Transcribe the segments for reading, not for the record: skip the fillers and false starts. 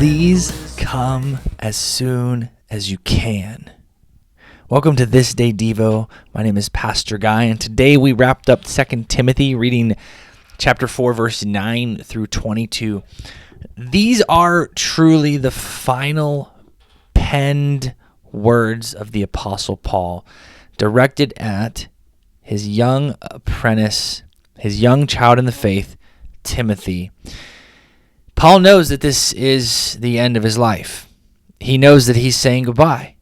Please come as soon as you can. Welcome to This Day Devo. My name is Pastor Guy, and today we wrapped up 2 Timothy, reading chapter 4, verse 9 through 22. These are truly the final penned words of the Apostle Paul, directed at his young apprentice, his young child in the faith, Timothy. Paul knows that this is the end of his life. He knows that he's saying goodbye.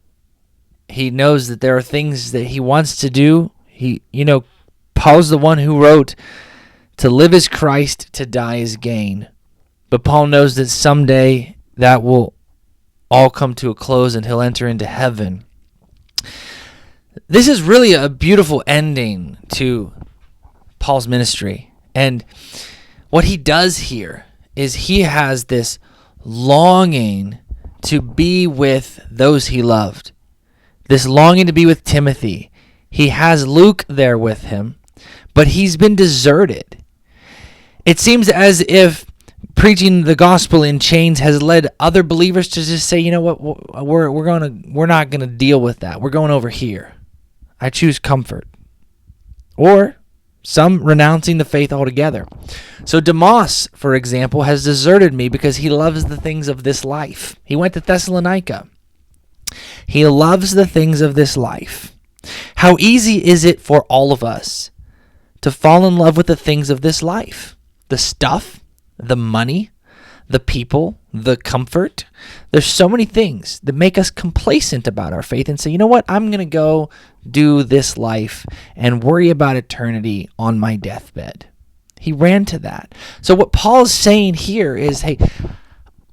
He knows that there are things that he wants to do. Paul's the one who wrote, "To live is Christ, to die is gain." But Paul knows that someday that will all come to a close and he'll enter into heaven. This is really a beautiful ending to Paul's ministry. And what he does here is he has this longing to be with those he loved. This longing to be with Timothy. He has Luke there with him, but he's been deserted. It seems as if preaching the gospel in chains has led other believers to just say, you know what, we're not gonna deal with that. We're going over here. I choose comfort. Or some renouncing the faith altogether. So Demas, for example, has deserted me because he loves the things of this life. He went to Thessalonica. He loves the things of this life. How easy is it for all of us to fall in love with the things of this life? The stuff, the money, the people, the comfort. There's so many things that make us complacent about our faith and say, you know what, I'm going to go do this life and worry about eternity on my deathbed. He ran to that. So what Paul's saying here is, hey,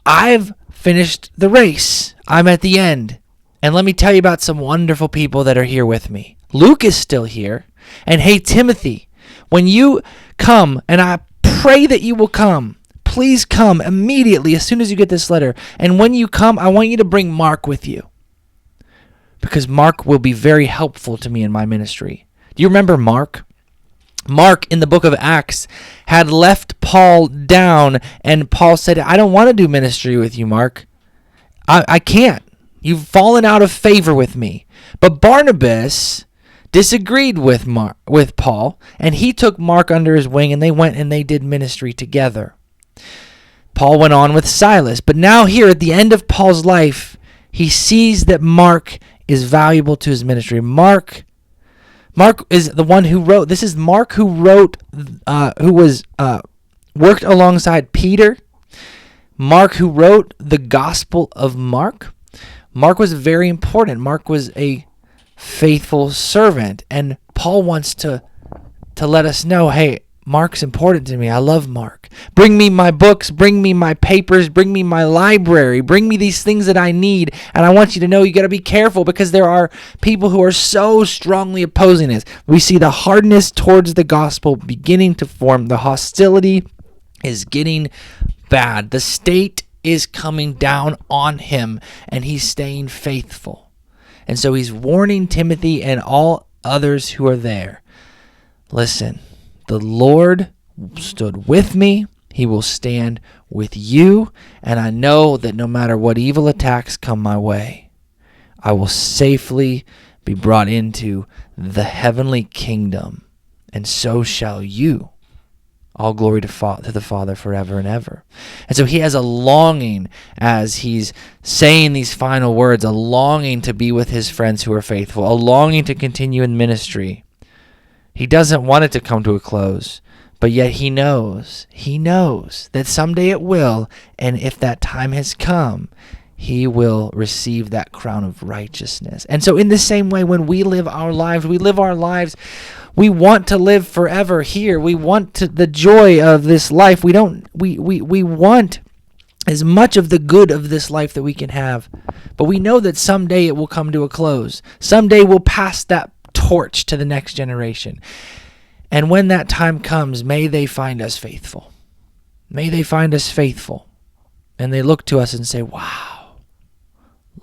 I've finished the race. I'm at the end. And let me tell you about some wonderful people that are here with me. Luke is still here. And hey, Timothy, when you come, and I pray that you will come, please come immediately as soon as you get this letter. And when you come, I want you to bring Mark with you, because Mark will be very helpful to me in my ministry. Do you remember Mark? Mark in the book of Acts had left Paul down, and Paul said, I don't want to do ministry with you, Mark. I can't. You've fallen out of favor with me. But Barnabas disagreed with Paul, and he took Mark under his wing, and they went and they did ministry together. Paul went on with Silas, but now here at the end of Paul's life, he sees that Mark is valuable to his ministry. Mark is the one who wrote. This is Mark who wrote, worked alongside Peter. Mark who wrote the Gospel of Mark. Mark was very important. Mark was a faithful servant, and Paul wants to let us know, hey, Mark's important to me. I love Mark. Bring me my books, bring me my papers, bring me my library, bring me these things that I need. And I want you to know you got to be careful, because there are people who are so strongly opposing this. We see the hardness towards the gospel beginning to form. The hostility is getting bad. The state is coming down on him, and he's staying faithful. And so he's warning Timothy and all others who are there. Listen. The Lord stood with me. He will stand with you. And I know that no matter what evil attacks come my way, I will safely be brought into the heavenly kingdom. And so shall you. All glory to the Father forever and ever. And so he has a longing as he's saying these final words, a longing to be with his friends who are faithful, a longing to continue in ministry. He doesn't want it to come to a close, but yet he knows that someday it will, and if that time has come, he will receive that crown of righteousness. And so in the same way, when we live our lives, we want to live forever here. We want the joy of this life. We want as much of the good of this life that we can have, but we know that someday it will come to a close. Someday we'll pass that torch to the next generation. And when that time comes, may they find us faithful. May they find us faithful. And they look to us and say, wow,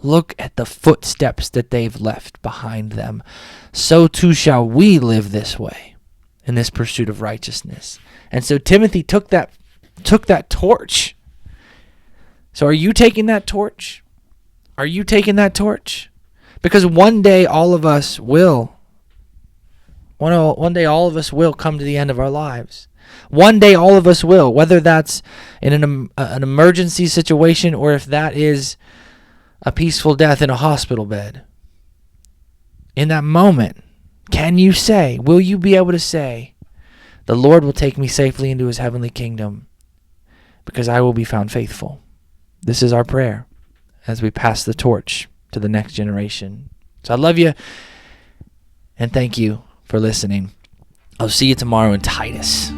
look at the footsteps that they've left behind them. So too shall we live this way in this pursuit of righteousness. And so Timothy took that torch So are you taking that torch? Are you taking that torch? Because one day all of us will. One day all of us will come to the end of our lives. One day all of us will, whether that's in an emergency situation or if that is a peaceful death in a hospital bed. In that moment, will you be able to say, the Lord will take me safely into his heavenly kingdom because I will be found faithful? This is our prayer as we pass the torch to the next generation. So I love you and thank you for listening. I'll see you tomorrow in Titus.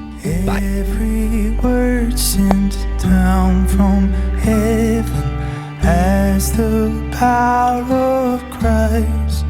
Bye. Every word sent down from heaven as the power of Christ.